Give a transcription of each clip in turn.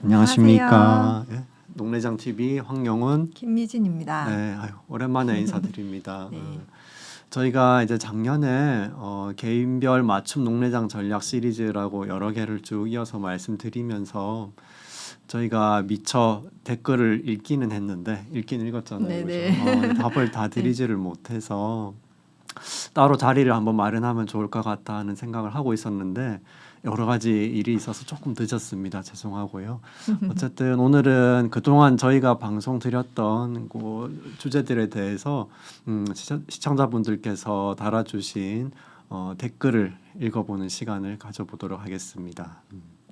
안녕하십니까. 예, 농내장 TV 황영훈. 김미진입니다. 네, 오랜만에 인사드립니다. 네. 저희가 이제 작년에 개인별 맞춤 농내장 전략 시리즈라고 여러 개를 쭉 이어서 말씀드리면서 저희가 미처 댓글을 읽기는 했는데 읽긴 읽었잖아요. 그죠? 답을 다 드리지를 못해서 따로 자리를 한번 마련하면 좋을 것 같다 하는 생각을 하고 있었는데 여러 가지 일이 있어서 조금 늦었습니다. 죄송하고요. 어쨌든 오늘은 그동안 저희가 방송 드렸던 그 주제들에 대해서 시청자분들께서 달아주신 댓글을 읽어보는 시간을 가져보도록 하겠습니다.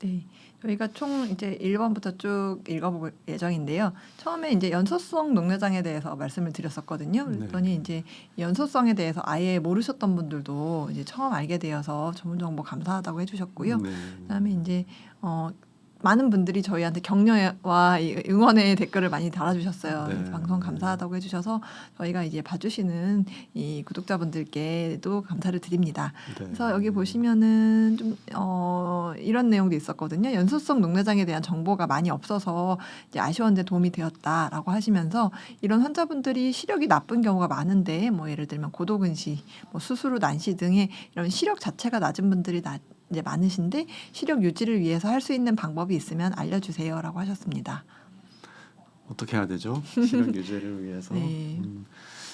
네, 저희가 총 이제 1번부터 쭉 읽어볼 예정인데요. 처음에 이제 연소성 농내장에 대해서 말씀을 드렸었거든요. 그랬더니 이제 연소성에 대해서 아예 모르셨던 분들도 이제 처음 알게 되어서 전문 정보 감사하다고 해주셨고요. 그다음에 이제 많은 분들이 저희한테 격려와 응원의 댓글을 많이 달아주셨어요. 네. 방송 감사하다고 해주셔서 저희가 이제 봐주시는 이 구독자분들께도 감사를 드립니다. 네. 그래서 여기 보시면은 좀 이런 내용도 있었거든요. 연소성 농내장에 대한 정보가 많이 없어서 이제 아쉬웠는데 도움이 되었다라고 하시면서 이런 환자분들이 시력이 나쁜 경우가 많은데 뭐 예를 들면 고도근시, 뭐 수술 후 난시 등의 이런 시력 자체가 낮은 분들이 이제 많으신데 시력 유지를 위해서 할 수 있는 방법이 있으면 알려주세요라고 하셨습니다. 어떻게 해야 되죠? 시력 유지를 위해서. 네.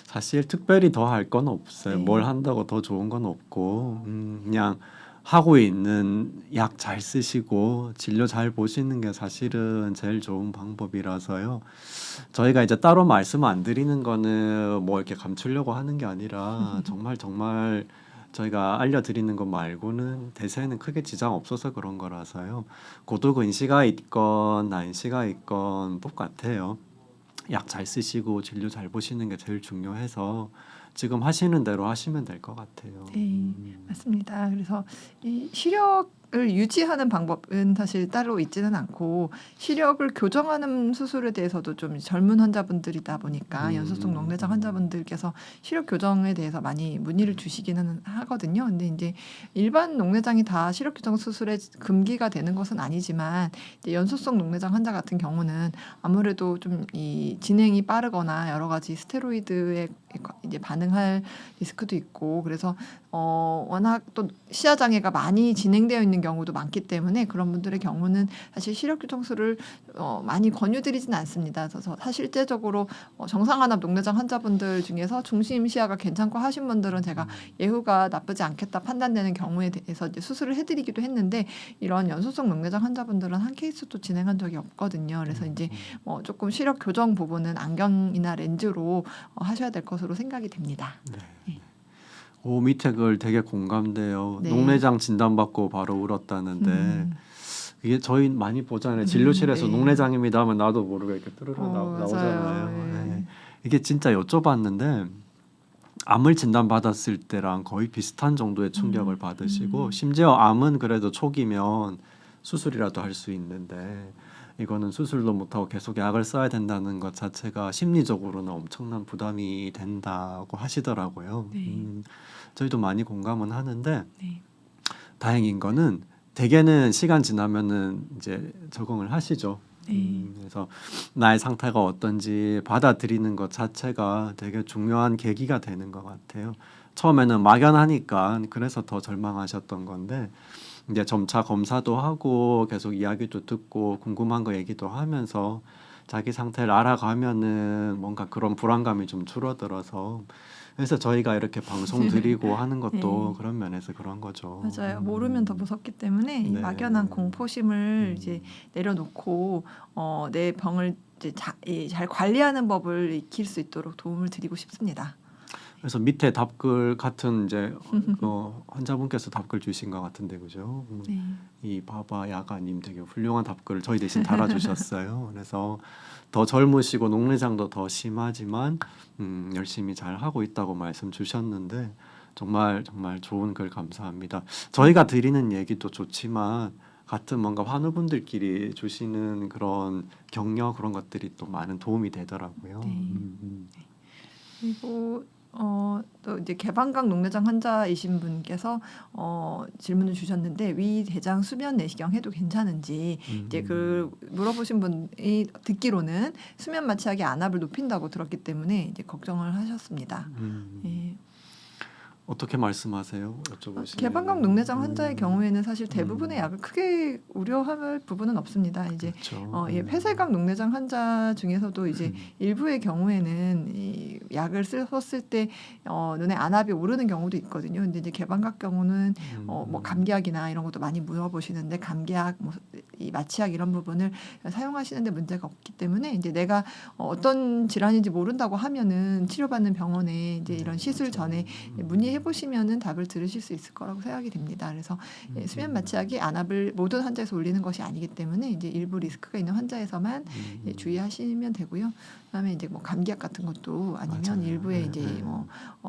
사실 특별히 더 할 건 없어요. 네. 뭘 한다고 더 좋은 건 없고 그냥 하고 있는 약 잘 쓰시고 진료 잘 보시는 게 사실은 제일 좋은 방법이라서요. 저희가 이제 따로 말씀 안 드리는 거는 뭐 이렇게 감추려고 하는 게 아니라 정말 저희가 알려드리는 것 말고는 대세에는 크게 지장 없어서 그런 거라서요. 고도근시가 있건 난시가 있건 똑같아요. 약 잘 쓰시고 진료 잘 보시는 게 제일 중요해서 지금 하시는 대로 하시면 될 것 같아요. 네, 맞습니다. 그래서 이 시력을 유지하는 방법은 사실 따로 있지는 않고 시력을 교정하는 수술에 대해서도 좀 젊은 환자분들이다 보니까 연소성 농내장 환자분들께서 시력 교정에 대해서 많이 문의를 주시기는 하거든요. 근데 이제 일반 농내장이 다 시력 교정 수술에 금기가 되는 것은 아니지만 이제 연소성 농내장 환자 같은 경우는 아무래도 좀 이 진행이 빠르거나 여러 가지 스테로이드에 이제 반응할 리스크도 있고 그래서 워낙 또 시야 장애가 많이 진행되어 있는 경우도 많기 때문에 그런 분들의 경우는 사실 시력 교정술을 많이 권유드리진 않습니다. 그래서 실제적으로 정상환압 농내장 환자분들 중에서 중심 시야가 괜찮고 하신 분들은 제가 예후가 나쁘지 않겠다 판단되는 경우에 대해서 이제 수술을 해드리기도 했는데 이런 연소성 농내장 환자분들은 한 케이스도 진행한 적이 없거든요. 그래서 이제 조금 시력 교정 부분은 안경이나 렌즈로 하셔야 될 것으로 생각이 됩니다. 네. 오, 밑에 글 되게 공감돼요. 네. 농내장 진단받고 바로 울었다는데 이게 저희 많이 보잖아요. 진료실에서 네. 농내장입니다 하면 나도 모르게 이렇게 뜨르르 맞아요. 나오잖아요. 네. 네. 이게 진짜 여쭤봤는데 암을 진단받았을 때랑 거의 비슷한 정도의 충격을 받으시고 심지어 암은 그래도 초기면 수술이라도 할 수 있는데 이거는 수술도 못하고 계속 약을 써야 된다는 것 자체가 심리적으로는 엄청난 부담이 된다고 하시더라고요. 네. 저희도 많이 공감은 하는데 네. 다행인 거는 대개는 시간 지나면은 이제 적응을 하시죠. 그래서 나의 상태가 어떤지 받아들이는 것 자체가 되게 중요한 계기가 되는 것 같아요. 처음에는 막연하니까 그래서 더 절망하셨던 건데 이제 점차 검사도 하고 계속 이야기도 듣고 궁금한 거 얘기도 하면서 자기 상태를 알아가면은 뭔가 그런 불안감이 좀 줄어들어서 그래서 저희가 이렇게 방송 드리고 하는 것도 네. 그런 면에서 그런 거죠. 맞아요. 모르면 더 무섭기 때문에 이 네. 막연한 공포심을 이제 내려놓고 내 병을 이제 잘 관리하는 법을 익힐 수 있도록 도움을 드리고 싶습니다. 그래서 밑에 답글 같은 이제 환자분께서 답글 주신 것 같은데 그죠? 네. 이 바바 야가님 되게 훌륭한 답글을 저희 대신 달아주셨어요. 그래서 더 젊으시고 녹내장도 더 심하지만 열심히 잘 하고 있다고 말씀 주셨는데 정말 좋은 글 감사합니다. 저희가 드리는 얘기도 좋지만 같은 뭔가 환우분들끼리 주시는 그런 격려 그런 것들이 또 많은 도움이 되더라고요. 네. 그리고 또 이제 개방각 녹내장 환자이신 분께서 질문을 주셨는데 위 대장 수면 내시경 해도 괜찮은지 이제 그 물어보신 분이 듣기로는 수면 마취약이 안압을 높인다고 들었기 때문에 이제 걱정을 하셨습니다. 예. 어떻게 말씀하세요? 여쭤보시면 개방각 녹내장 환자의 경우에는 사실 대부분의 약을 크게 우려할 부분은 없습니다. 이제 그렇죠. 폐쇄각 녹내장 환자 중에서도 이제 일부의 경우에는 이 약을 썼을 때 눈에 안압이 오르는 경우도 있거든요. 근데 이제 개방각 경우는 뭐 감기약이나 이런 것도 많이 물어보시는데 감기약, 뭐 이 마취약 이런 부분을 사용하시는데 문제가 없기 때문에 이제 내가 어떤 질환인지 모른다고 하면은 치료받는 병원에 이제 이런 시술 전에 문의해 보시면은 답을 들으실 수 있을 거라고 생각이 됩니다. 그래서 수면 마취약이 안압을 모든 환자에서 올리는 것이 아니기 때문에 이제 일부 리스크가 있는 환자에서만 주의하시면 되고요. 그다음에 이제 뭐 감기약 같은 것도 아니면 맞아요. 일부의 이제 뭐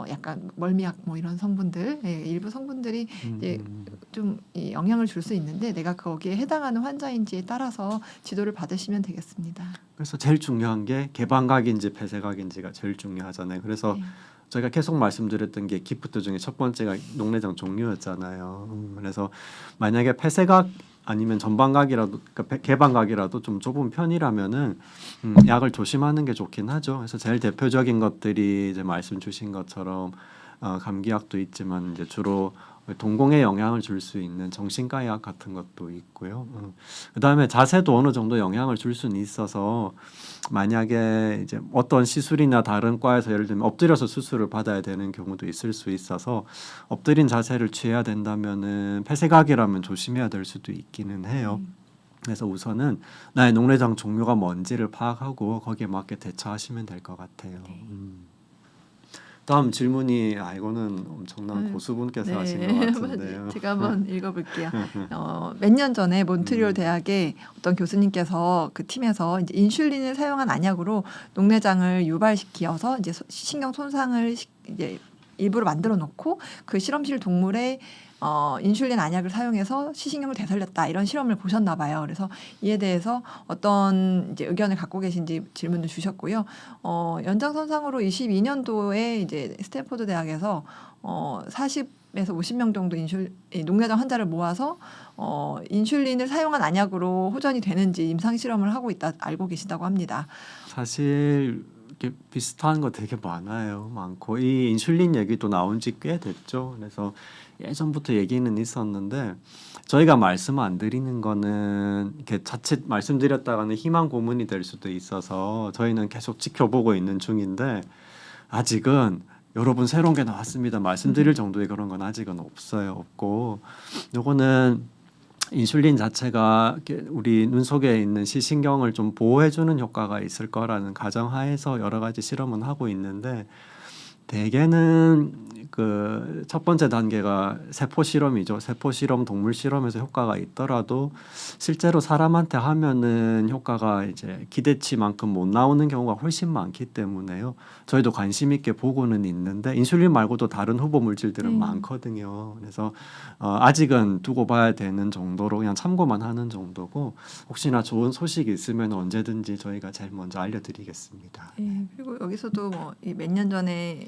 약간 멀미약 뭐 이런 성분들, 일부 성분들이 이제 좀 이 영향을 줄 수 있는데 내가 거기에 해당하는 환자인지에 따라서 지도를 받으시면 되겠습니다. 그래서 제일 중요한 게 개방각인지 폐쇄각인지가 제일 중요하잖아요. 그래서 네. 저희가 계속 말씀드렸던 게 기프트 중에 첫 번째가 녹내장 종류였잖아요. 그래서 만약에 폐쇄각 아니면 전방각이라도 그러니까 개방각이라도 좀 좁은 편이라면은 약을 조심하는 게 좋긴 하죠. 그래서 제일 대표적인 것들이 이제 말씀 주신 것처럼 감기약도 있지만 이제 주로 동공에 영향을 줄 수 있는 정신과 약 같은 것도 있고요. 그다음에 자세도 어느 정도 영향을 줄 수는 있어서 만약에 이제 어떤 시술이나 다른 과에서 예를 들면 엎드려서 수술을 받아야 되는 경우도 있을 수 있어서 엎드린 자세를 취해야 된다면은 폐쇄각이라면 조심해야 될 수도 있기는 해요. 그래서 우선은 나의 녹내장 종류가 뭔지를 파악하고 거기에 맞게 대처하시면 될 것 같아요. 다음 질문이 이거는 엄청난 고수분께서 하신 것 같은데요. 제가 한번 읽어볼게요. 몇 년 전에 몬트리올 대학의 어떤 교수님께서 그 팀에서 이제 인슐린을 사용한 안약으로 녹내장을 유발시켜서 이제 신경 손상을 이제 일부러 만들어 놓고 그 실험실 동물에 인슐린 안약을 사용해서 시신경을 되살렸다 이런 실험을 보셨나 봐요. 그래서 이에 대해서 어떤 이제 의견을 갖고 계신지 질문을 주셨고요. 연장선상으로 22년도에 이제 스탠포드 대학에서 40에서 50명 정도 녹내장 환자를 모아서 인슐린을 사용한 안약으로 호전이 되는지 임상 실험을 하고 있다 알고 계시다고 합니다. 사실 이렇게 비슷한 거 되게 많고 이 인슐린 얘기도 나온 지 꽤 됐죠. 그래서 예전부터 얘기는 있었는데 저희가 말씀 안 드리는 거는 이렇게 자칫 말씀드렸다가는 희망 고문이 될 수도 있어서 저희는 계속 지켜보고 있는 중인데 아직은 여러분 새로운 게 나왔습니다. 말씀드릴 정도의 그런 건 아직은 없고 요거는 인슐린 자체가 우리 눈 속에 있는 시신경을 좀 보호해주는 효과가 있을 거라는 가정하에서 여러 가지 실험은 하고 있는데 대개는 그 첫 번째 단계가 세포 실험이죠. 세포 실험, 동물 실험에서 효과가 있더라도 실제로 사람한테 하면은 효과가 이제 기대치만큼 못 나오는 경우가 훨씬 많기 때문에요. 저희도 관심 있게 보고는 있는데 인슐린 말고도 다른 후보 물질들은 많거든요. 그래서 아직은 두고 봐야 되는 정도로 그냥 참고만 하는 정도고 혹시나 좋은 소식이 있으면 언제든지 저희가 제일 먼저 알려드리겠습니다. 네, 그리고 여기서도 뭐 몇 년 전에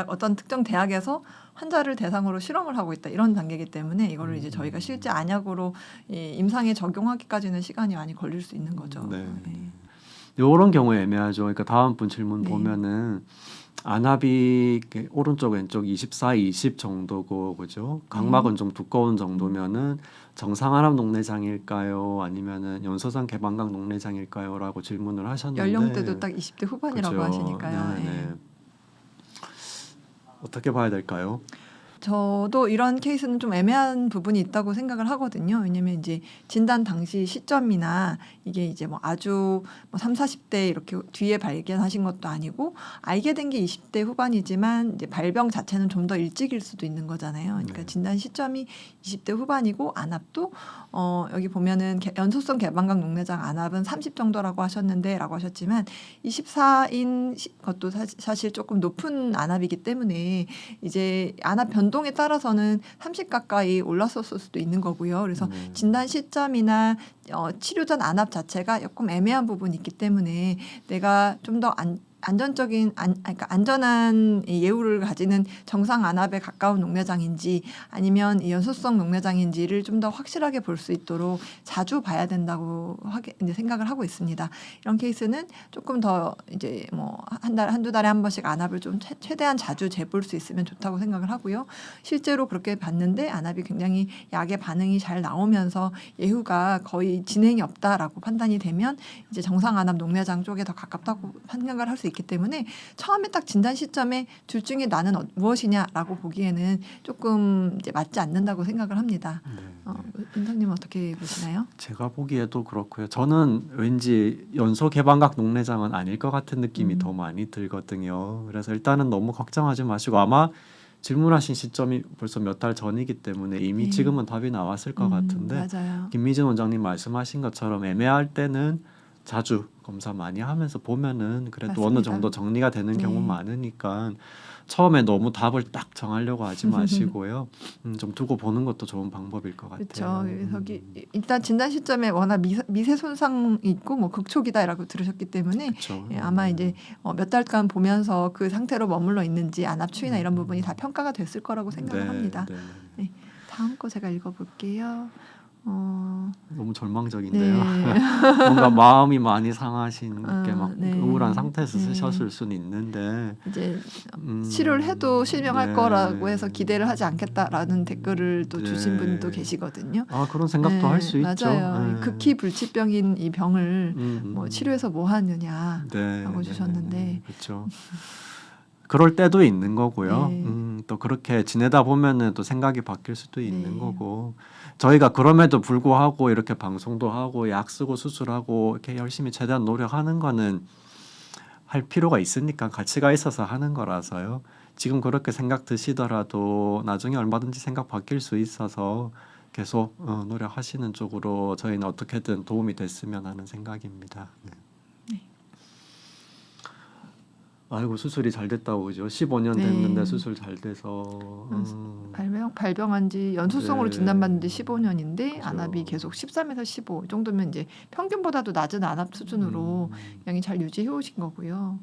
어떤 특정 대학에서 환자를 대상으로 실험을 하고 있다 이런 단계이기 때문에 이거를 이제 저희가 실제 안약으로 임상에 적용하기까지는 시간이 많이 걸릴 수 있는 거죠. 네. 이런 경우에 애매하죠. 그러니까 다음 분 질문 보면은 안압이 오른쪽 왼쪽 24, 20 정도고 그죠? 각막은 좀 두꺼운 정도면은 정상 안압 녹내장일까요? 아니면은 연소상 개방각 녹내장일까요?라고 질문을 하셨는데 연령대도 딱 20대 후반이라고 그죠? 하시니까요. 네. 어떻게 봐야 될까요? 저도 이런 케이스는 좀 애매한 부분이 있다고 생각을 하거든요. 왜냐면 이제 진단 당시 시점이나 이게 이제 뭐 아주 뭐 3, 40대 이렇게 뒤에 발견하신 것도 아니고 알게 된 게 20대 후반이지만 이제 발병 자체는 좀 더 일찍일 수도 있는 거잖아요. 그러니까 진단 시점이 20대 후반이고 안압도 여기 보면은 연소성 개방각 녹내장 안압은 30 정도라고 하셨는데라고 하셨지만 24인 것도 사실 조금 높은 안압이기 때문에 이제 안압 변동에 따라서는 30 가까이 올랐었을 수도 있는 거고요. 그래서 진단 시점이나 치료 전 안압 자체가 조금 애매한 부분이 있기 때문에 내가 좀 더 그러니까 안전한 이 예후를 가지는 정상 안압에 가까운 녹내장인지 아니면 이 연소성 녹내장인지를 좀 더 확실하게 볼 수 있도록 자주 봐야 된다고 이제 생각을 하고 있습니다. 이런 케이스는 조금 더 이제 뭐 한두 달에 한 번씩 안압을 좀 최대한 자주 재볼 수 있으면 좋다고 생각을 하고요. 실제로 그렇게 봤는데 안압이 굉장히 약의 반응이 잘 나오면서 예후가 거의 진행이 없다라고 판단이 되면 이제 정상 안압 녹내장 쪽에 더 가깝다고 생각을 할 수 있기 때문에 처음에 딱 진단 시점에 둘 중에 나는 무엇이냐라고 보기에는 조금 이제 맞지 않는다고 생각을 합니다. 윤상님 어떻게 보시나요? 제가 보기에도 그렇고요. 저는 왠지 연소 개방각 녹내장은 아닐 것 같은 느낌이 더 많이 들거든요. 그래서 일단은 너무 걱정하지 마시고 아마 질문하신 시점이 벌써 몇 달 전이기 때문에 이미 네. 지금은 답이 나왔을 것 같은데 맞아요. 김미진 원장님 말씀하신 것처럼 애매할 때는 자주 검사 많이 하면서 보면은 그래도 어느 맞습니다. 정도 정리가 되는 경우 네. 많으니까 처음에 너무 답을 딱 정하려고 하지 마시고요. 좀 두고 보는 것도 좋은 방법일 것 같아요. 그렇죠. 그래서 일단 진단 시점에 워낙 미세 손상이 있고 뭐 극초기다라고 들으셨기 때문에 그쵸. 예, 아마 이제 몇 달간 보면서 그 상태로 머물러 있는지 안압 추이나 이런 부분이 다 평가가 됐을 거라고 생각을 합니다. 네. 다음 거 제가 읽어볼게요. 너무 네. 절망적인데요. 뭔가 마음이 많이 상하신 게 막 네. 우울한 상태에서 네. 쓰셨을 수는 있는데 이제 치료를 해도 실명할 네. 거라고 해서 기대를 하지 않겠다라는 댓글을 또 주신 네. 분도 계시거든요. 아 그런 생각도 네, 할 수 있죠. 맞아요. 네. 극히 불치병인 이 병을 뭐 치료해서 뭐 하느냐 네, 하고 주셨는데 그렇죠. 그럴 때도 있는 거고요. 네. 또 그렇게 지내다 보면은 또 생각이 바뀔 수도 있는 네. 거고 저희가 그럼에도 불구하고 이렇게 방송도 하고 약 쓰고 수술하고 이렇게 열심히 최대한 노력하는 거는 할 필요가 있으니까 가치가 있어서 하는 거라서요. 지금 그렇게 생각 드시더라도 나중에 얼마든지 생각 바뀔 수 있어서 계속 노력하시는 쪽으로 저희는 어떻게든 도움이 됐으면 하는 생각입니다. 네. 아이고 수술이 잘 됐다고 그죠? 15년 네. 됐는데 수술 잘 돼서 발병한 지 연소성으로 네. 진단받는 지 15년인데 그죠. 안압이 계속 13에서 15 이 정도면 이제 평균보다도 낮은 안압 수준으로 양이 잘 유지해 오신 거고요.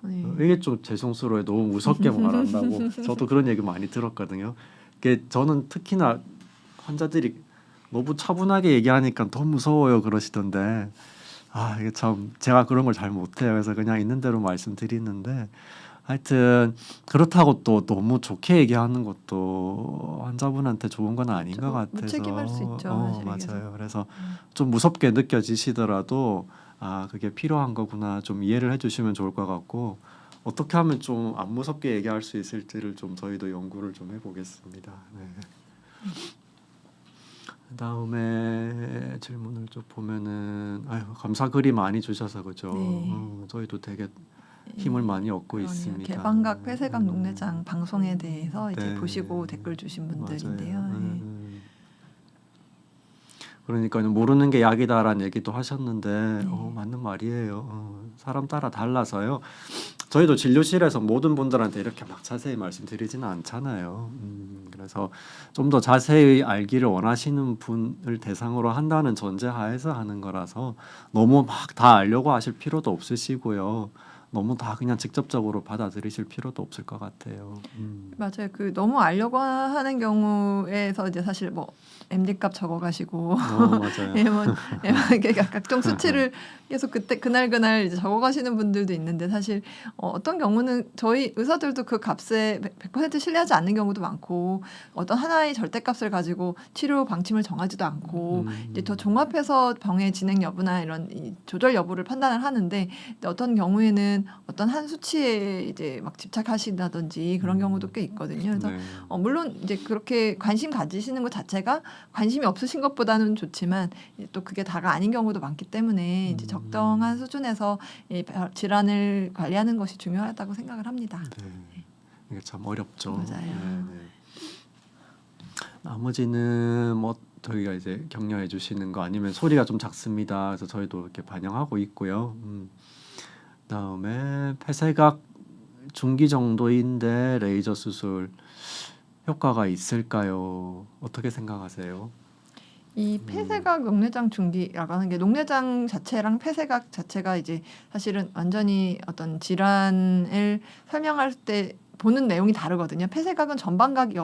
네. 이게 좀 죄송스러워요. 너무 무섭게 말한다고. 저도 그런 얘기 많이 들었거든요. 이게 저는 특히나 환자들이 너무 차분하게 얘기하니까 더 무서워요 그러시던데 이게 참 제가 그런 걸 잘 못해요. 그래서 그냥 있는 대로 말씀드리는데 하여튼 그렇다고 또 너무 좋게 얘기하는 것도 환자분한테 좋은 건 아닌 것 같아서 무책임할 수 있죠. 맞아요. 그래서 좀 무섭게 느껴지시더라도 그게 필요한 거구나 좀 이해를 해주시면 좋을 것 같고 어떻게 하면 좀 안 무섭게 얘기할 수 있을지를 좀 저희도 연구를 좀 해보겠습니다. 네. 그다음에 질문을 좀 보면은 감사 글이 많이 주셔서 그죠. 네. 저희도 되게 힘을 많이 얻고 그러네요. 있습니다. 개방각 폐쇄각 녹내장 방송에 대해서 이제 네. 보시고 댓글 주신 분들인데요. 맞아요. 네. 그러니까 모르는 게 약이다라는 얘기도 하셨는데 네. 맞는 말이에요. 사람 따라 달라서요. 저희도 진료실에서 모든 분들한테 이렇게 막 자세히 말씀드리지는 않잖아요. 그래서 좀 더 자세히 알기를 원하시는 분을 대상으로 한다는 전제하에서 하는 거라서 너무 막 다 알려고 하실 필요도 없으시고요. 너무 다 그냥 직접적으로 받아들이실 필요도 없을 것 같아요. 맞아요. 그 너무 알려고 하는 경우에서 이제 사실 뭐 MD 값 적어가시고 맞아요. 각종 수치를 계속 그날 이제 적어가시는 분들도 있는데 사실 어떤 경우는 저희 의사들도 그 값에 100% 신뢰하지 않는 경우도 많고 어떤 하나의 절대값을 가지고 치료 방침을 정하지도 않고 이제 더 종합해서 병의 진행 여부나 이런 이 조절 여부를 판단을 하는데 어떤 경우에는 어떤 한 수치에 이제 막 집착하신다든지 그런 경우도 꽤 있거든요. 그래서 네. 물론 이제 그렇게 관심 가지시는 것 자체가 관심이 없으신 것보다는 좋지만 또 그게 다가 아닌 경우도 많기 때문에 이제 적당한 수준에서 이 질환을 관리하는 것이 중요하다고 생각을 합니다. 네. 이게 참 어렵죠. 맞아요. 네. 나머지는 뭐 저희가 이제 격려해 주시는 거 아니면 소리가 좀 작습니다. 그래서 저희도 이렇게 반영하고 있고요. 그다음에 폐쇄각 중기 정도인데 레이저 수술 효과가 있을까요? 어떻게 생각하세요? 이 폐쇄각 녹내장 중기라고 하는 게 녹내장 자체랑 폐쇄각 자체가 이제 사실은 완전히 어떤 질환을 설명할 때 보는 내용이 다르거든요. 폐쇄각은 전반각의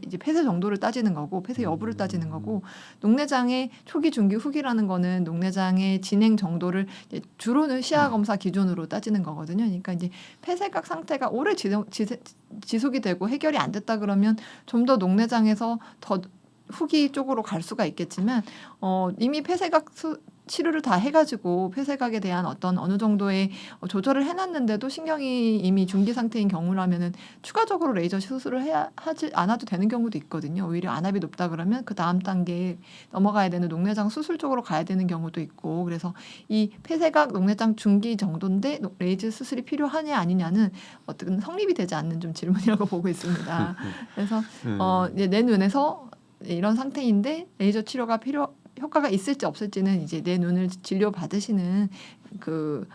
이제 폐쇄 정도를 따지는 거고 폐쇄 여부를 따지는 거고 녹내장의 초기, 중기, 후기라는 거는 녹내장의 진행 정도를 이제 주로는 시야 검사 기준으로 따지는 거거든요. 그러니까 이제 폐쇄각 상태가 오래 지속이 되고 해결이 안 됐다 그러면 좀 더 녹내장에서 더 후기 쪽으로 갈 수가 있겠지만 이미 폐쇄각 치료를 다 해가지고 폐쇄각에 대한 어떤 어느 정도의 조절을 해놨는데도 신경이 이미 중기 상태인 경우라면은 추가적으로 레이저 수술을 하지 않아도 되는 경우도 있거든요. 오히려 안압이 높다 그러면 그 다음 단계에 넘어가야 되는 녹내장 수술 쪽으로 가야 되는 경우도 있고 그래서 이 폐쇄각 녹내장 중기 정도인데 레이저 수술이 필요하냐 아니냐는 어떤 성립이 되지 않는 좀 질문이라고 보고 있습니다. 그래서 이제 내 눈에서 이런 상태인데 레이저 치료가 효과가 있을지 없을지는 이제 내 눈을 진료 받으시는 그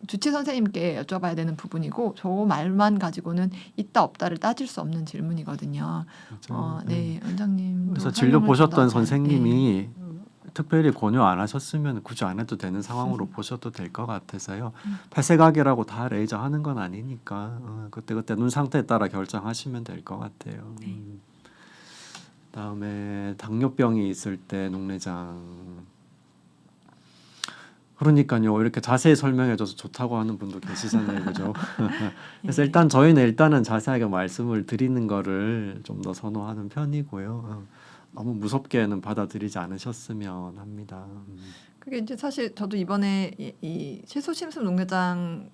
주치 선생님께 여쭤봐야 되는 부분이고 저 말만 가지고는 있다 없다를 따질 수 없는 질문이거든요. 네, 원장님. 그래서 진료 보셨던 선생님이 특별히 권유 안 하셨으면 굳이 안 해도 되는 상황으로 보셔도 될 것 같아서요. 폐쇄각이라고 다 레이저 하는 건 아니니까 그때 눈 상태에 따라 결정하시면 될 것 같아요. 다음에 당뇨병이 있을 때 녹내장. 그러니까요. 이렇게 자세히 설명해줘서 좋다고 하는 분도 계시잖아요, 그죠? 그래서 저희는 자세하게 말씀을 드리는 거를 좀 더 선호하는 편이고요. 너무 무섭게는 받아들이지 않으셨으면 합니다. 그게 이제 사실 저도 이번에 이 채소 침습 녹내장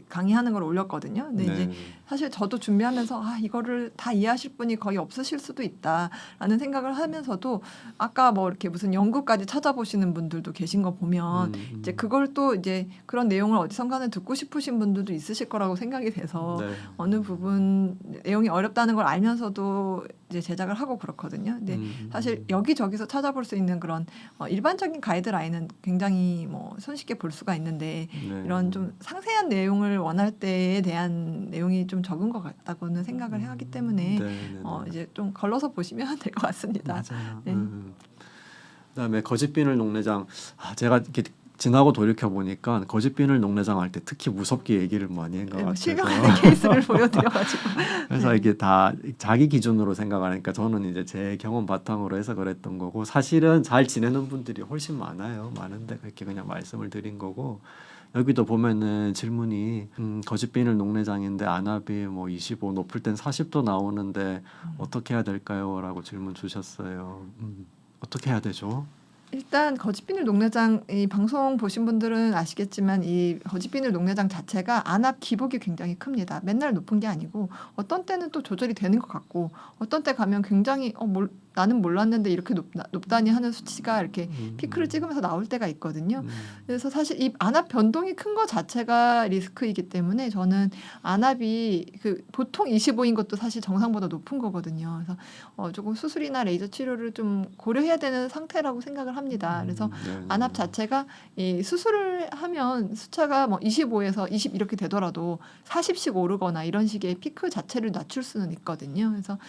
강의하는 걸 올렸거든요. 근데 이제 사실 저도 준비하면서 이거를 다 이해하실 분이 거의 없으실 수도 있다라는 생각을 하면서도 아까 뭐 이렇게 무슨 연구까지 찾아보시는 분들도 계신 거 보면 이제 그걸 또 이제 그런 내용을 어디선가는 듣고 싶으신 분들도 있으실 거라고 생각이 돼서 어느 부분 내용이 어렵다는 걸 알면서도 이제 제작을 하고 그렇거든요. 근데 사실 여기저기서 찾아볼 수 있는 그런 일반적인 가이드라인은 굉장히 뭐 손쉽게 볼 수가 있는데 이런 좀 상세한 내용을 원할 때에 대한 내용이 좀 적은 것 같다고는 생각을 하기 때문에 이제 좀 걸러서 보시면 될 것 같습니다. 맞아요. 그다음에 거짓비늘 녹내장 제가 이렇게 지나고 돌이켜 보니까 거짓비늘 녹내장 할 때 특히 무섭게 얘기를 많이 한 것 같아서 실감나는 케이스를 보여드려가지고 그래서 이게 다 자기 기준으로 생각하니까 저는 이제 제 경험 바탕으로 해서 그랬던 거고 사실은 잘 지내는 분들이 훨씬 많은데 그렇게 그냥 말씀을 드린 거고 여기도 보면은 질문이 거짓비늘 녹내장인데 안압이 뭐 25 높을 땐 40도 나오는데 어떻게 해야 될까요? 라고 질문 주셨어요. 어떻게 해야 되죠? 일단 거짓비늘 녹내장 이 방송 보신 분들은 아시겠지만 이 거짓비늘 녹내장 자체가 안압 기복이 굉장히 큽니다. 맨날 높은 게 아니고 어떤 때는 또 조절이 되는 것 같고 어떤 때 가면 굉장히 나는 몰랐는데 이렇게 높다니 하는 수치가 이렇게 피크를 찍으면서 나올 때가 있거든요. 그래서 사실 이 안압 변동이 큰 것 자체가 리스크이기 때문에 저는 안압이 보통 25인 것도 사실 정상보다 높은 거거든요. 그래서 조금 수술이나 레이저 치료를 좀 고려해야 되는 상태라고 생각을 합니다. 그래서 안압 자체가 이 수술을 하면 숫자가 뭐 25에서 20 이렇게 되더라도 40씩 오르거나 이런 식의 피크 자체를 낮출 수는 있거든요. 그래서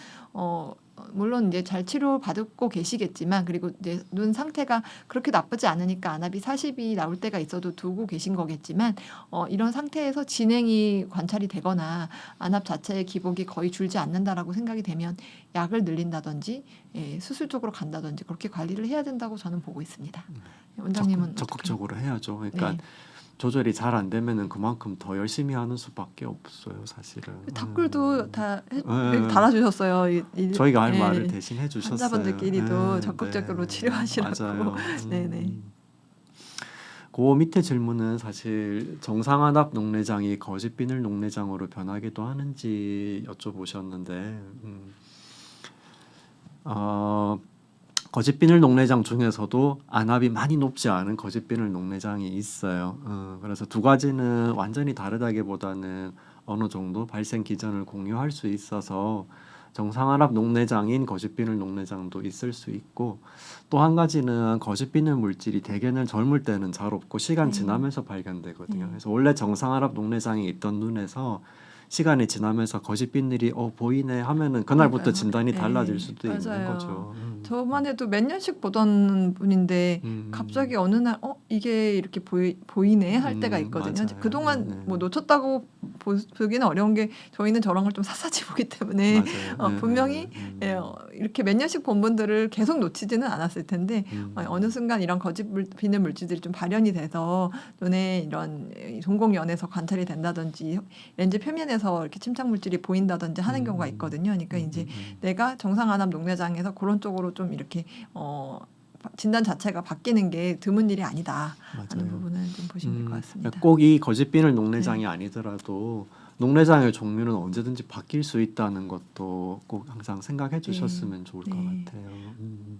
물론 이제 잘 치료 받고 계시겠지만 그리고 이제 눈 상태가 그렇게 나쁘지 않으니까 안압이 40이 나올 때가 있어도 두고 계신 거겠지만 이런 상태에서 진행이 관찰이 되거나 안압 자체의 기복이 거의 줄지 않는다라고 생각이 되면 약을 늘린다든지 수술 쪽으로 간다든지 그렇게 관리를 해야 된다고 저는 보고 있습니다. 원장님은 적극적으로 해야죠. 그러니까 조절이 잘 안 되면은 그만큼 더 열심히 하는 수밖에 없어요, 사실은. 답글도 다 달아주셨어요. 저희가 할 말을 대신 해주셨어요. 환자분들끼리도 적극적으로 치료하시라고. 맞아요. 네네. 그 밑에 질문은 사실 정상안압 녹내장이 거짓비늘 녹내장으로 변하기도 하는지 여쭤보셨는데, 거짓비늘 녹내장 중에서도 안압이 많이 높지 않은 거짓비늘 녹내장이 있어요. 그래서 두 가지는 완전히 다르다기보다는 어느 정도 발생 기전을 공유할 수 있어서 정상안압 녹내장인 거짓비늘 녹내장도 있을 수 있고 또 한 가지는 거짓비늘 물질이 대개는 젊을 때는 잘 없고 시간 지나면서 발견되거든요. 그래서 원래 정상안압 녹내장이 있던 눈에서 시간이 지나면서 거짓빛들이 보이네 하면은 그날부터 그러니까요. 진단이 네. 달라질 수도 있는 맞아요. 거죠. 저만 해도 몇 년씩 보던 분인데 갑자기 어느 날 이게 이렇게 보이네 할 때가 있거든요. 맞아요. 그동안 네. 뭐 놓쳤다고 보기는 어려운 게 저희는 저런 걸 좀 샅샅이 보기 때문에 맞아요. 분명히 이렇게 몇 년씩 본 분들을 계속 놓치지는 않았을 텐데 어느 순간 이런 거짓 비늘 물질들이 좀 발현이 돼서 눈에 이런 동공연에서 관찰이 된다든지 렌즈 표면에서 이렇게 침착 물질이 보인다든지 하는 경우가 있거든요. 그러니까 이제 내가 정상암 녹내장에서 그런 쪽으로 좀 이렇게 진단 자체가 바뀌는 게 드문 일이 아니다 하는 맞아요. 부분은 좀 보시면 될 것 같습니다. 꼭 이 거짓비늘 녹내장이 아니더라도 녹내장의 종류는 언제든지 바뀔 수 있다는 것도 꼭 항상 생각해 주셨으면 좋을 것 네. 같아요.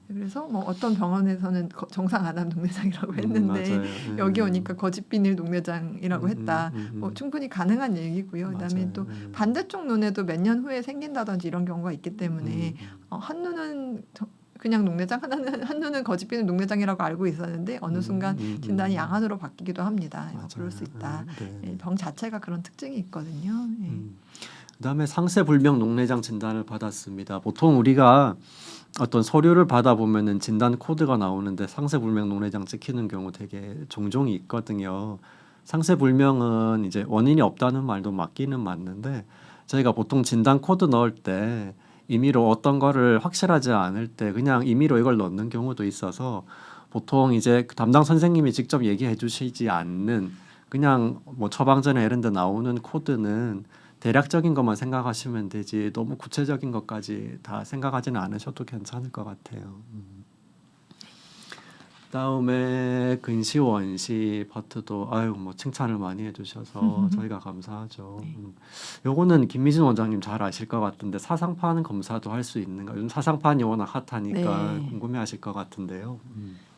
그래서 뭐 어떤 병원에서는 정상 안암 녹내장이라고 했는데 맞아요. 여기 오니까 거짓비늘 녹내장이라고 했다. 음. 충분히 가능한 얘기고요. 그다음에 맞아요. 또 반대쪽 눈에도 몇 년 후에 생긴다든지 이런 경우가 있기 때문에 음. 한 눈은 그냥 녹내장, 한 눈은 거짓비늘 녹내장이라고 알고 있었는데 어느 순간 진단이 양안으로 바뀌기도 합니다. 그럴 수 있다. 네. 병 자체가 그런 특징이 있거든요. 그다음에 상세불명 녹내장 진단을 받았습니다. 보통 우리가 어떤 서류를 받아보면은 진단 코드가 나오는데 상세불명 녹내장 찍히는 경우 되게 종종 있거든요. 상세불명은 이제 원인이 없다는 말도 맞기는 맞는데 저희가 보통 진단 코드 넣을 때 임의로 어떤 거를 확실하지 않을 때 그냥 임의로 이걸 넣는 경우도 있어서 보통 이제 그 담당 선생님이 직접 얘기해 주시지 않는 그냥 뭐 처방전에 이런 데 나오는 코드는 대략적인 것만 생각하시면 되지 너무 구체적인 것까지 다 생각하지는 않으셔도 괜찮을 것 같아요. 다음에 근시원시 파트도 뭐 칭찬을 많이 해주셔서 저희가 감사하죠. 요거는 김미진 원장님 잘 아실 것 같은데 사상판 검사도 할 수 있는가? 요즘 사상판이 워낙 핫하니까 네. 궁금해하실 것 같은데요.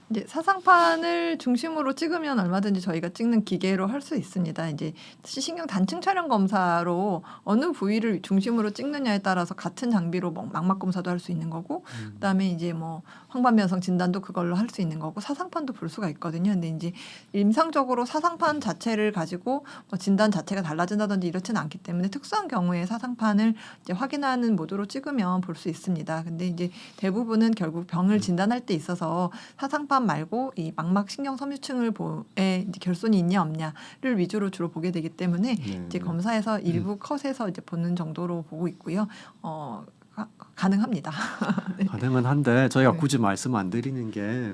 이제 사상판을 중심으로 찍으면 얼마든지 저희가 찍는 기계로 할 수 있습니다. 이제 시신경 단층 촬영 검사로 어느 부위를 중심으로 찍느냐에 따라서 같은 장비로 망막 검사도 할 수 있는 거고, 그다음에 이제 뭐 황반변성 진단도 그걸로 할 수 있는 거고, 사상판도 볼 수가 있거든요. 근데 이제 임상적으로 사상판 자체를 가지고 진단 자체가 달라진다든지 이렇지는 않기 때문에 특수한 경우에 사상판을 이제 확인하는 모드로 찍으면 볼 수 있습니다. 근데 이제 대부분은 결국 병을 진단할 때 있어서 사상판 말고 이 망막 신경 섬유층을 이제 결손이 있냐 없냐를 위주로 주로 보게 되기 때문에 이제 검사에서 일부 컷에서 이제 보는 정도로 보고 있고요. 가능합니다. 네. 가능은 한데 저희가 네. 굳이 말씀 안 드리는 게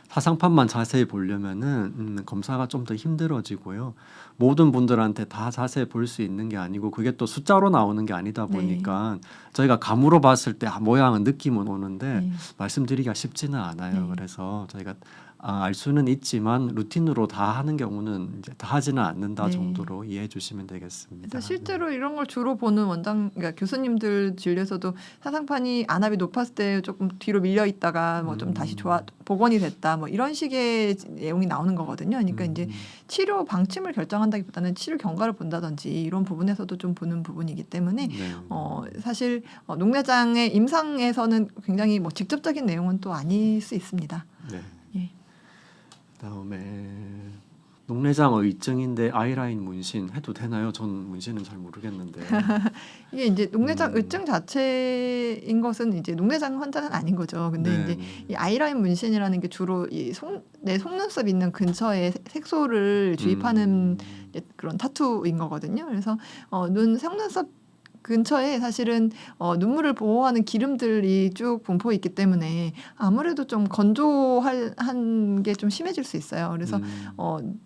사상판만 자세히 보려면은 검사가 좀 더 힘들어지고요. 모든 분들한테 다 자세히 볼 수 있는 게 아니고 그게 또 숫자로 나오는 게 아니다 보니까 저희가 감으로 봤을 때 모양은 느낌은 오는데 말씀드리기가 쉽지는 않아요. 그래서 저희가 알 수는 있지만 루틴으로 다 하는 경우는 이제 다 하지는 않는다 정도로 이해해 주시면 되겠습니다. 그래서 실제로 이런 걸 주로 보는 그러니까 교수님들 진료에서도 사상판이 안압이 높았을 때 조금 뒤로 밀려 있다가 뭐 좀 다시 복원이 됐다 뭐 이런 식의 내용이 나오는 거거든요. 그러니까 이제 치료 방침을 결정한다기보다는 치료 경과를 본다든지 이런 부분에서도 좀 보는 부분이기 때문에 사실 녹내장의 임상에서는 굉장히 뭐 직접적인 내용은 또 아닐 수 있습니다. 네. 예. 다음에 녹내장 의증인데 아이라인 문신 해도 되나요? 전 문신은 잘 모르겠는데. 이게 이제 녹내장 의증 자체인 것은 이제 녹내장 환자는 아닌 거죠. 근데 이제 이 아이라인 문신이라는 게 주로 내 속눈썹 있는 근처에 색소를 주입하는 이제 그런 타투인 거거든요. 그래서 속눈썹 근처에 사실은 눈물을 보호하는 기름들이 쭉 분포 있기 때문에 아무래도 좀 건조한 게 좀 심해질 수 있어요. 그래서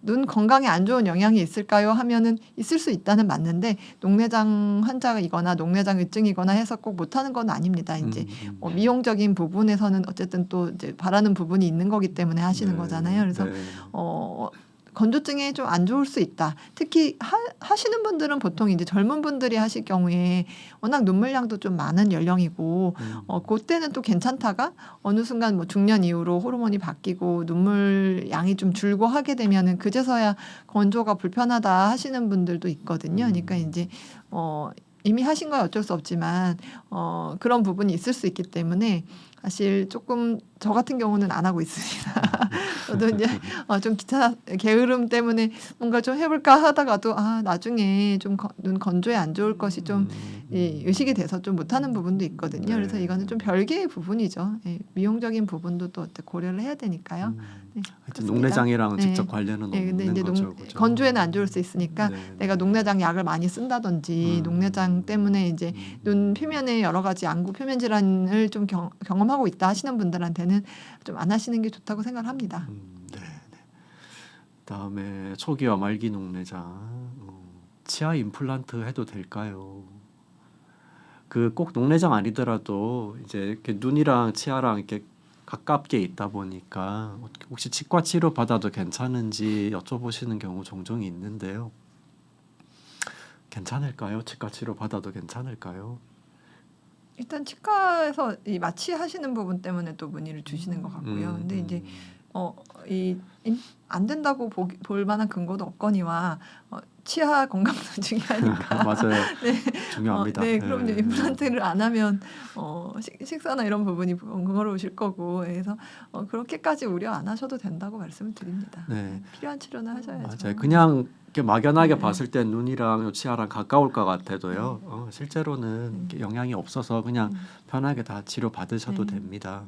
눈 건강에 안 좋은 영향이 있을까요? 하면은 있을 수 있다는 맞는데 녹내장 환자이거나 녹내장 의증이거나 해서 꼭 못하는 건 아닙니다. 이제 미용적인 부분에서는 어쨌든 또 이제 바라는 부분이 있는 거기 때문에 하시는 거잖아요. 그래서 건조증에 좀 안 좋을 수 있다. 특히 하시는 분들은 보통 이제 젊은 분들이 하실 경우에 워낙 눈물량도 좀 많은 연령이고 그때는 또 괜찮다가 어느 순간 뭐 중년 이후로 호르몬이 바뀌고 눈물 양이 좀 줄고 하게 되면은 그제서야 건조가 불편하다 하시는 분들도 있거든요. 그러니까 이제 이미 하신 건 어쩔 수 없지만 그런 부분이 있을 수 있기 때문에 사실 조금 저 같은 경우는 안 하고 있습니다. 저도 이제 좀 기차 게으름 때문에 뭔가 좀 해볼까 하다가도 나중에 좀 눈 건조에 안 좋을 것이 좀 의식이 돼서 좀 못하는 부분도 있거든요. 그래서 네. 이거는 좀 별개의 부분이죠. 예, 미용적인 부분도 또 어떻게 고려를 해야 되니까요. 네, 하여튼 그렇습니다. 농내장이랑 네. 직접 관련은 네, 근데 없는 이제 거죠. 그죠? 건조에는 안 좋을 수 있으니까 네, 내가 네. 녹내장 약을 많이 쓴다든지 녹내장 때문에 이제 눈 표면에 여러 가지 안구 표면 질환을 좀 경험하고 있다 하시는 분들한테는 좀 안 하시는 게 좋다고 생각을 합니다. 네, 네. 다음에 초기와 말기 녹내장, 치아 임플란트 해도 될까요? 그 꼭 녹내장 아니더라도 이제 이렇게 눈이랑 치아랑 이렇게 가깝게 있다 보니까 혹시 치과 치료 받아도 괜찮은지 여쭤보시는 경우 종종 있는데요. 괜찮을까요? 치과 치료 받아도 괜찮을까요? 일단 치과에서 이 마취하시는 부분 때문에 또 문의를 주시는 것 같고요. 근데 이제 안 된다고 볼 만한 근거도 없거니와 치아 건강도 중요하니까. 맞아요. 네. 중요합니다. 네, 그럼 이제 임플란트를 안 하면 식사나 이런 부분이 번거로우실 거고, 그래서 그렇게까지 우려 안 하셔도 된다고 말씀을 드립니다. 네. 필요한 치료는 하셔야죠. 맞아요. 그냥 이렇게 막연하게 네. 봤을 때 눈이랑 치아랑 가까울 것 같아도요. 실제로는 이렇게 영향이 없어서 그냥 편하게 다 치료 받으셔도 네. 됩니다.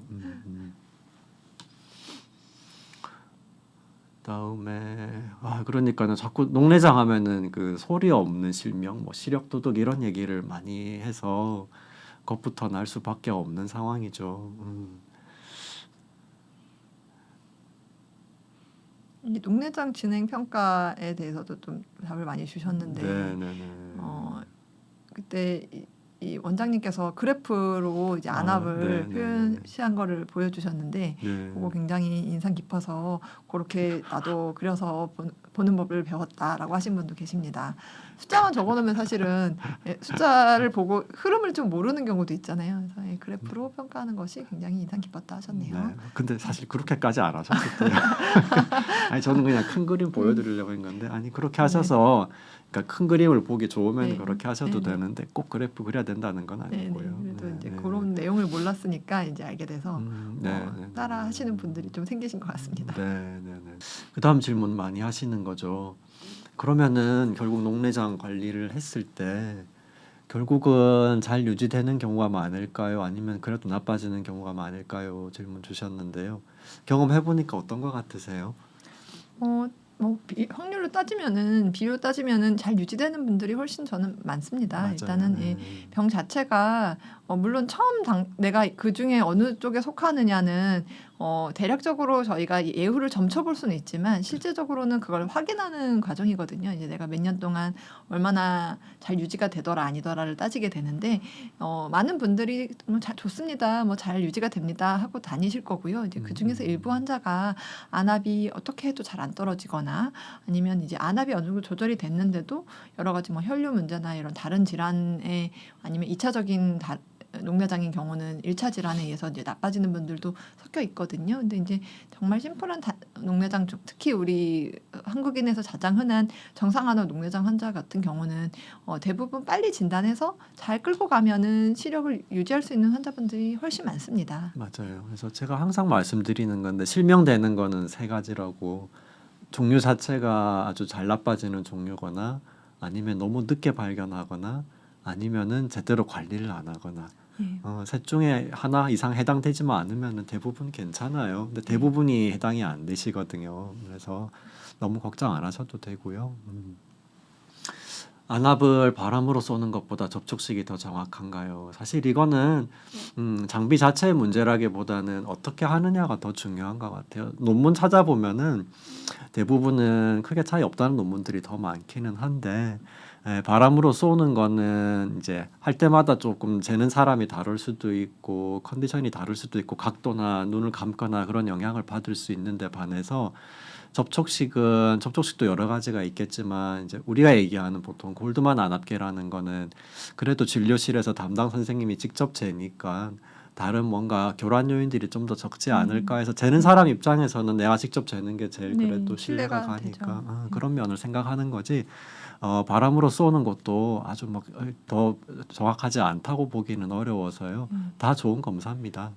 다음에 그러니까는 자꾸 녹내장 하면은 그 소리 없는 실명, 뭐 시력 도둑 이런 얘기를 많이 해서 겁부터 날 수밖에 없는 상황이죠. 이 녹내장 진행 평가에 대해서도 좀 답을 많이 주셨는데, 네네네. 그때 이 원장님께서 그래프로 이제 안압을 네네. 표시한 거를 보여주셨는데, 네. 그거 굉장히 인상 깊어서 그렇게 나도 그려서 보는 법을 배웠다라고 하신 분도 계십니다. 숫자만 적어놓으면 사실은 숫자를 보고 흐름을 좀 모르는 경우도 있잖아요. 그래서 이 그래프로 평가하는 것이 굉장히 인상 깊었다 하셨네요. 네. 근데 사실 그렇게까지 안 하셨어요. 아니 저는 그냥 큰 그림 보여드리려고 한 건데 그렇게 하셔서 그러니까 큰 그림을 보기 좋으면 네. 그렇게 하셔도 네. 되는데 꼭 그래프 그려야 된다는 건 네, 아니고요. 그래도 네, 이제 네. 그런 내용을 몰랐으니까 이제 알게 돼서 네, 따라 하시는 분들이 좀 생기신 것 같습니다. 네. 그다음 질문 많이 하시는 거죠. 그러면은 결국 녹내장 관리를 했을 때 결국은 잘 유지되는 경우가 많을까요? 아니면 그래도 나빠지는 경우가 많을까요? 질문 주셨는데요. 경험해 보니까 어떤 것 같으세요? 확률로 따지면은 비율로 따지면은 잘 유지되는 분들이 훨씬 저는 많습니다. 맞아요. 일단은 이 병 자체가 물론 내가 그 중에 어느 쪽에 속하느냐는 대략적으로 저희가 예후를 점쳐볼 수는 있지만 실제적으로는 그걸 확인하는 과정이거든요. 이제 내가 몇 년 동안 얼마나 잘 유지가 되더라 아니더라를 따지게 되는데 많은 분들이 좋습니다. 잘 유지가 됩니다 하고 다니실 거고요. 이제 그 중에서 일부 환자가 안압이 어떻게 해도 잘 안 떨어지거나 아니면 이제 안압이 어느 정도 조절이 됐는데도 여러 가지 혈류 문제나 이런 다른 질환에 아니면 2차적인 녹내장인 경우는 1차 질환에 의해서 이제 나빠지는 분들도 섞여 있거든요. 근데 이제 정말 심플한 녹내장 중 특히 우리 한국인에서 가장 흔한 정상안압 녹내장 환자 같은 경우는 대부분 빨리 진단해서 잘 끌고 가면은 시력을 유지할 수 있는 환자분들이 훨씬 많습니다. 맞아요. 그래서 제가 항상 말씀드리는 건데 실명되는 거는 세 가지라고 종류 자체가 아주 잘 나빠지는 종류거나 아니면 너무 늦게 발견하거나 아니면은 제대로 관리를 안 하거나 셋 중에 하나 이상 해당되지만 않으면 대부분 괜찮아요. 근데 대부분이 해당이 안 되시거든요. 그래서 너무 걱정 안 하셔도 되고요. 안압을 바람으로 쏘는 것보다 접촉식이 더 정확한가요? 사실 이거는 장비 자체의 문제라기보다는 어떻게 하느냐가 더 중요한 것 같아요. 논문 찾아보면은 대부분은 크게 차이 없다는 논문들이 더 많기는 한데 바람으로 쏘는 거는 이제 할 때마다 조금 재는 사람이 다를 수도 있고 컨디션이 다를 수도 있고 각도나 눈을 감거나 그런 영향을 받을 수 있는데 반해서 접촉식도 여러 가지가 있겠지만 이제 우리가 얘기하는 보통 골드만 안압계라는 거는 그래도 진료실에서 담당 선생님이 직접 재니까 다른 뭔가 교란 요인들이 좀 더 적지 않을까 해서 재는 사람 입장에서는 내가 직접 재는 게 제일 네, 그래도 신뢰가 신뢰가 가니까 되죠. 그런 면을 생각하는 거지 바람으로 쏘는 것도 아주 막 더 정확하지 않다고 보기는 어려워서요. 다 좋은 검사입니다.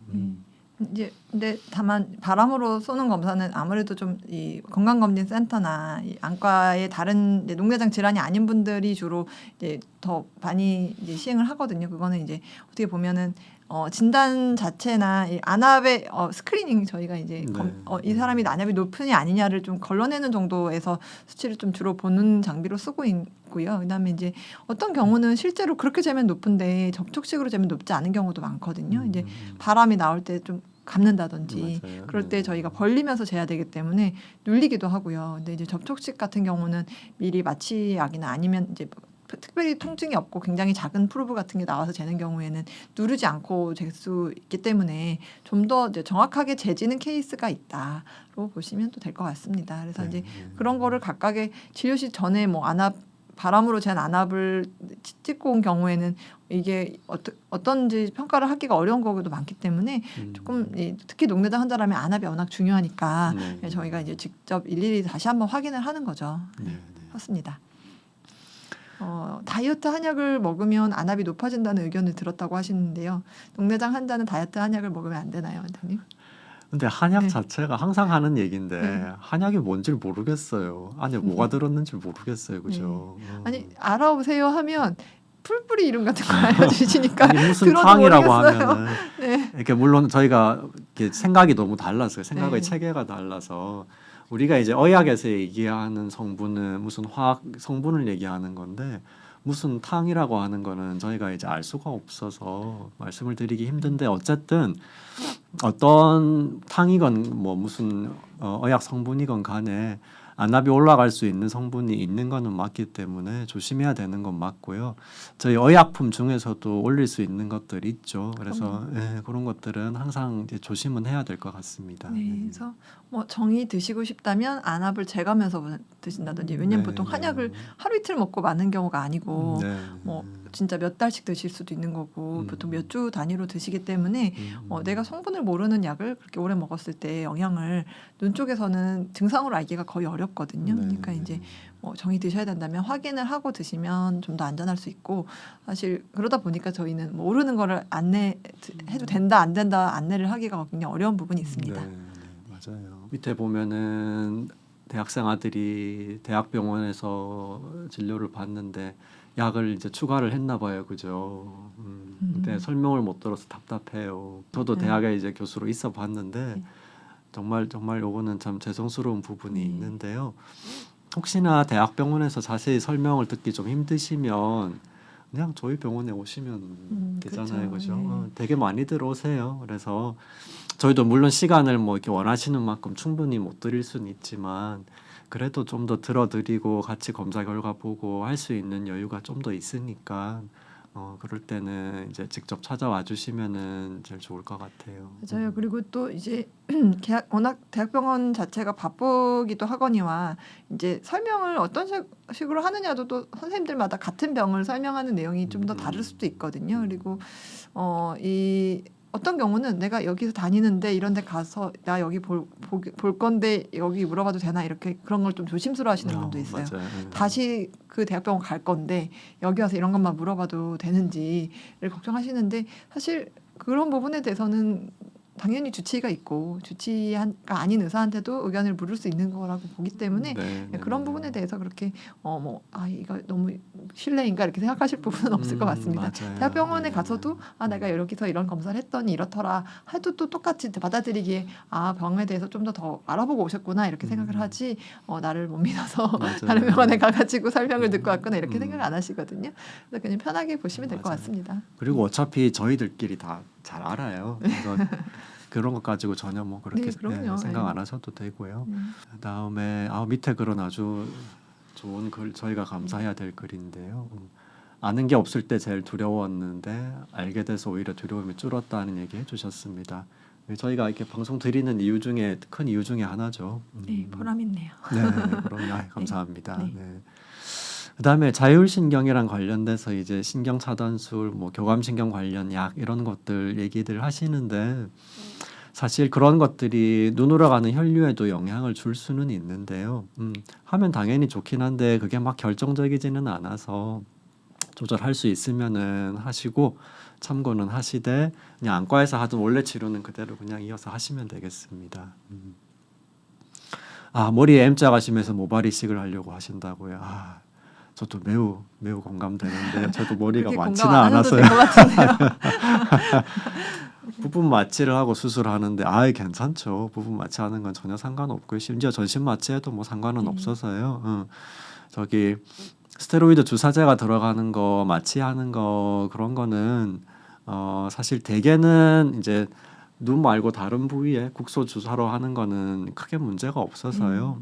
이제 근데 다만 바람으로 쏘는 검사는 아무래도 좀 이 건강검진센터나 이 안과의 다른 이제 녹내장 질환이 아닌 분들이 주로 이제 더 많이 이제 시행을 하거든요. 그거는 이제 어떻게 보면은 진단 자체나 이 안압의 스크리닝 저희가 이제 네. 이 사람이 안압이 높으냐 아니냐를 좀 걸러내는 정도에서 수치를 좀 주로 보는 장비로 쓰고 있고요. 그다음에 이제 어떤 경우는 실제로 그렇게 재면 높은데 접촉식으로 재면 높지 않은 경우도 많거든요. 이제 바람이 나올 때 좀 감는다든지 맞아요. 그럴 때 네. 저희가 벌리면서 재야 되기 때문에 눌리기도 하고요. 근데 이제 접촉식 같은 경우는 미리 마취약이나 아니면 이제 특별히 통증이 없고 굉장히 작은 프로브 같은 게 나와서 재는 경우에는 누르지 않고 잴 수 있기 때문에 좀 더 정확하게 재지는 케이스가 있다로 보시면 또 될 것 같습니다. 그래서 네, 이제 네. 그런 거를 각각의 치료시 전에 뭐 안압 바람으로 잰 안압을 찍고 온 경우에는 이게 어떤지 평가를 하기가 어려운 경우도 많기 때문에 조금 특히 녹내장 환자라면 안압이 워낙 중요하니까 네. 저희가 이제 직접 일일이 다시 한번 확인을 하는 거죠. 네, 네. 그렇습니다. 다이어트 한약을 먹으면 안압이 높아진다는 의견을 들었다고 하시는데요. 녹내장 환자는 다이어트 한약을 먹으면 안 되나요, 원장님? 근데 한약 네. 자체가 항상 하는 얘기인데 네. 한약이 뭔지 모르겠어요. 안에 뭐가 들었는지 모르겠어요. 그죠? 아니 알아보세요 하면 풀뿌리 이름 같은 거 알려주시니까 아니 무슨 들어도 탕이라고 모르겠어요. 하면은 네. 이렇게 물론 저희가 이렇게 생각이 너무 달라서요. 생각의 네. 체계가 달라서 우리가 이제 의학에서 얘기하는 성분은 무슨 화학 성분을 얘기하는 건데 무슨 탕이라고 하는 거는 저희가 이제 알 수가 없어서 말씀을 드리기 힘든데 어쨌든 어떤 탕이건 뭐 무슨 의학 성분이건 간에 안압이 올라갈 수 있는 성분이 있는 거는 맞기 때문에 조심해야 되는 건 맞고요. 저희 의약품 중에서도 올릴 수 있는 것들이 있죠. 그래서 그런 것들은 항상 이제 조심은 해야 될 것 같습니다. 네, 그래서 뭐 정이 드시고 싶다면 안압을 재가면서 드신다든지 왜냐면 네, 보통 네. 한약을 하루 이틀 먹고 마는 경우가 아니고 네. 뭐 진짜 몇 달씩 드실 수도 있는 거고 보통 몇 주 단위로 드시기 때문에 내가 성분을 모르는 약을 그렇게 오래 먹었을 때 영향을 눈 쪽에서는 증상으로 알기가 거의 어렵거든요. 네, 그러니까 네. 이제 정이 드셔야 된다면 확인을 하고 드시면 좀 더 안전할 수 있고 사실 그러다 보니까 저희는 모르는 거를 해도 된다 안 된다 안내를 하기가 굉장히 어려운 부분이 있습니다. 네, 네, 맞아요. 밑에 보면은 대학생 아들이 대학병원에서 진료를 받는데 약을 이제 추가를 했나 봐요, 그죠? 근데 설명을 못 들어서 답답해요. 저도 네. 대학에 이제 교수로 있어 봤는데 네. 정말 요거는 참 죄송스러운 부분이 네. 있는데요. 혹시나 대학병원에서 자세히 설명을 듣기 좀 힘드시면 그냥 저희 병원에 오시면 되잖아요, 그렇죠. 그죠? 네. 되게 많이 들어오세요. 그래서 저희도 물론 시간을 뭐 이렇게 원하시는 만큼 충분히 못 드릴 수는 있지만 그래도 좀 더 들어드리고 같이 검사 결과 보고 할 수 있는 여유가 좀 더 있으니까 그럴 때는 이제 직접 찾아와 주시면은 제일 좋을 것 같아요. 맞아요. 그리고 또 이제 워낙 대학병원 자체가 바쁘기도 하거니와 이제 설명을 어떤 식으로 하느냐도 또 선생님들마다 같은 병을 설명하는 내용이 좀 더 다를 수도 있거든요. 그리고 이 어떤 경우는 내가 여기서 다니는데 이런 데 가서 나 여기 볼 건데 여기 물어봐도 되나 이렇게 그런 걸 좀 조심스러워하시는 분도 있어요. 맞아요. 다시 그 대학병원 갈 건데 여기 와서 이런 것만 물어봐도 되는지를 걱정하시는데 사실 그런 부분에 대해서는 당연히 주치의가 있고 주치의가 아닌 의사한테도 의견을 물을 수 있는 거라고 보기 때문에 그런 부분에 대해서 그렇게 이거 너무 실례인가 이렇게 생각하실 부분은 없을 것 같습니다. 맞아요. 대학병원에 네. 가서도 내가 여기서 이런 검사를 했더니 이렇더라 해도 또 똑같이 받아들이기에 병에 대해서 좀 더 알아보고 오셨구나 이렇게 생각을 하지 나를 못 믿어서 맞아요. 다른 병원에 가가지고 설명을 듣고 왔거나 이렇게 생각을 안 하시거든요. 그래서 그냥 편하게 보시면 될 것 맞아요. 같습니다. 그리고 어차피 저희들끼리 다 잘 알아요. 그래서 그런 것 가지고 전혀 뭐 그렇게 네, 그럼요. 생각 네. 안 하셔도 되고요. 그다음에 밑에 글은 아주 좋은 글 저희가 감사해야 될 글인데요. 아는 게 없을 때 제일 두려웠는데 알게 돼서 오히려 두려움이 줄었다는 얘기 해주셨습니다. 저희가 이렇게 방송 드리는 이유 중에 큰 이유 중에 하나죠. 네, 보람 있네요. 네, 그럼요. 감사합니다. 네. 네. 그다음에 자율신경이랑 관련돼서 이제 신경차단술, 뭐 교감신경 관련 약 이런 것들 얘기들 하시는데 사실 그런 것들이 눈으로 가는 혈류에도 영향을 줄 수는 있는데요. 하면 당연히 좋긴 한데 그게 막 결정적이지는 않아서 조절할 수 있으면은 하시고 참고는 하시되 그냥 안과에서 하던 원래 치료는 그대로 그냥 이어서 하시면 되겠습니다. 아, 머리에 M자 가시면서 모발 이식을 하려고 하신다고요. 아, 저도 매우 공감되는데요. 저도 머리가 그렇게 많지는 공감 안 하셔도 않아서요. 될 것 같은데요. 부분 마취를 하고 수술하는데 아예 괜찮죠. 부분 마취하는 건 전혀 상관없고요. 심지어 전신 마취해도 뭐 상관은 없어서요. 저기 스테로이드 주사제가 들어가는 거 마취하는 거 그런 거는 사실 대개는 이제 눈 말고 다른 부위에 국소 주사로 하는 거는 크게 문제가 없어서요.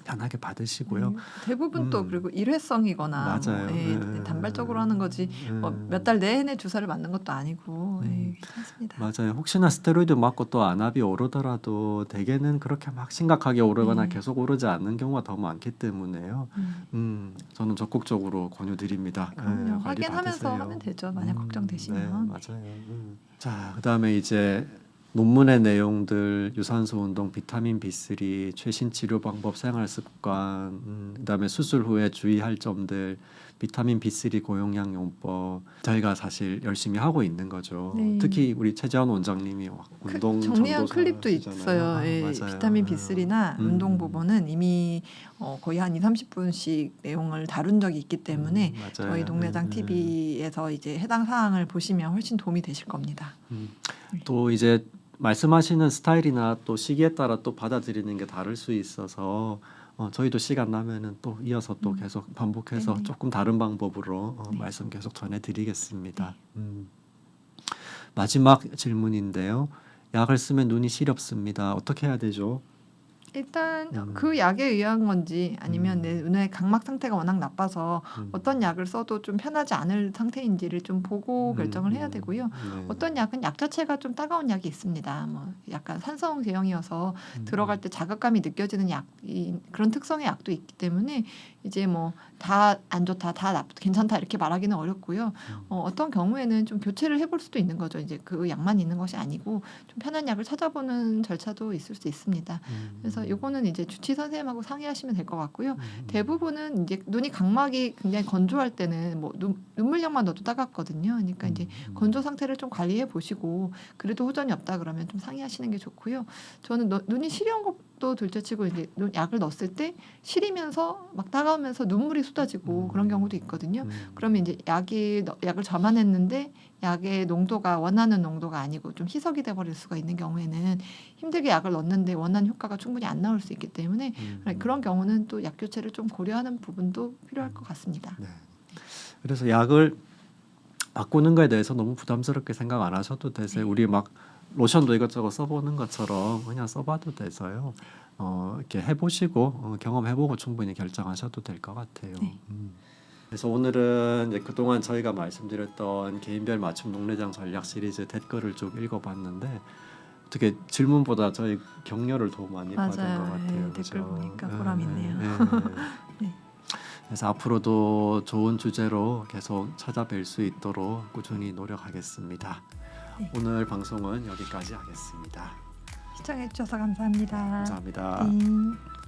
편하게 받으시고요. 대부분 또 그리고 일회성이거나 맞아요. 뭐, 단발적으로 하는 거지 몇 달 내내 주사를 맞는 것도 아니고 괜찮습니다. 맞아요. 혹시나 스테로이드 맞고 또 안압이 오르더라도 대개는 그렇게 막 심각하게 오르거나 계속 오르지 않는 경우가 더 많기 때문에요. 저는 적극적으로 권유드립니다. 그럼요. 관리 확인하면서 받으세요. 하면 되죠. 만약 걱정되시면. 네, 맞아요. 자, 그다음에 이제 논문의 내용들, 유산소 운동, 비타민 B3, 최신 치료 방법, 생활 습관, 그다음에 수술 후에 주의할 점들, 비타민 B3 고용량 용법 저희가 사실 열심히 하고 있는 거죠. 네. 특히 우리 최재원 원장님이 운동 정리한 전도사 클립도 하시잖아요. 있어요. 아, 예, 맞아요. 비타민 B3나 운동 부분은 이미 거의 한 2-30분씩 내용을 다룬 적이 있기 때문에 맞아요. 저희 동네장 TV에서 이제 해당 사항을 보시면 훨씬 도움이 되실 겁니다. 또 이제 말씀하시는 스타일이나 또 시기에 따라 또 받아들이는 게 다를 수 있어서 저희도 시간 나면은 또 이어서 또 계속 반복해서 네네. 조금 다른 방법으로 네. 말씀 계속 전해드리겠습니다. 마지막 질문인데요. 약을 쓰면 눈이 시렵습니다. 어떻게 해야 되죠? 일단 그 약에 의한 건지 아니면 내 눈의 각막 상태가 워낙 나빠서 어떤 약을 써도 좀 편하지 않을 상태인지를 좀 보고 결정을 해야 되고요. 네. 어떤 약은 약 자체가 좀 따가운 약이 있습니다. 뭐 약간 산성 제형이어서 들어갈 때 자극감이 느껴지는 그런 특성의 약도 있기 때문에 이제 뭐 다 안 좋다, 다 괜찮다 이렇게 말하기는 어렵고요. 어떤 경우에는 좀 교체를 해볼 수도 있는 거죠. 이제 그 약만 있는 것이 아니고 좀 편한 약을 찾아보는 절차도 있을 수 있습니다. 그래서 요거는 이제 주치 선생님하고 상의하시면 될 것 같고요. 대부분은 이제 눈이 각막이 굉장히 건조할 때는 뭐 눈물약만 넣어도 따갑거든요. 그러니까 이제 건조 상태를 좀 관리해 보시고 그래도 호전이 없다 그러면 좀 상의하시는 게 좋고요. 저는 눈이 시려운 것도 둘째치고 이제 약을 넣었을 때 시리면서 막 따가우면서 눈물이 쏟아지고 그런 경우도 있거든요. 그러면 이제 약을 저만했는데 약의 농도가 원하는 농도가 아니고 좀 희석이 돼버릴 수가 있는 경우에는 힘들게 약을 넣었는데 원하는 효과가 충분히 안 나올 수 있기 때문에 그런 경우는 또 약 교체를 좀 고려하는 부분도 필요할 것 같습니다. 네. 그래서 약을 바꾸는 거에 대해서 너무 부담스럽게 생각 안 하셔도 되세요. 우리 막 로션도 이것저것 써보는 것처럼 그냥 써봐도 돼서요. 이렇게 해보시고 경험해보고 충분히 결정하셔도 될 것 같아요. 그래서 오늘은 이제 그동안 저희가 말씀드렸던 개인별 맞춤 녹내장 전략 시리즈 댓글을 쭉 읽어봤는데 어떻게 질문보다 저희 격려를 더 많이 받은 것 같아요. 네, 댓글 그죠? 보니까 보람 있네요. 네. 그래서 앞으로도 좋은 주제로 계속 찾아뵐 수 있도록 꾸준히 노력하겠습니다. 네. 오늘 방송은 여기까지 하겠습니다. 시청해 주셔서 감사합니다. 감사합니다. 네.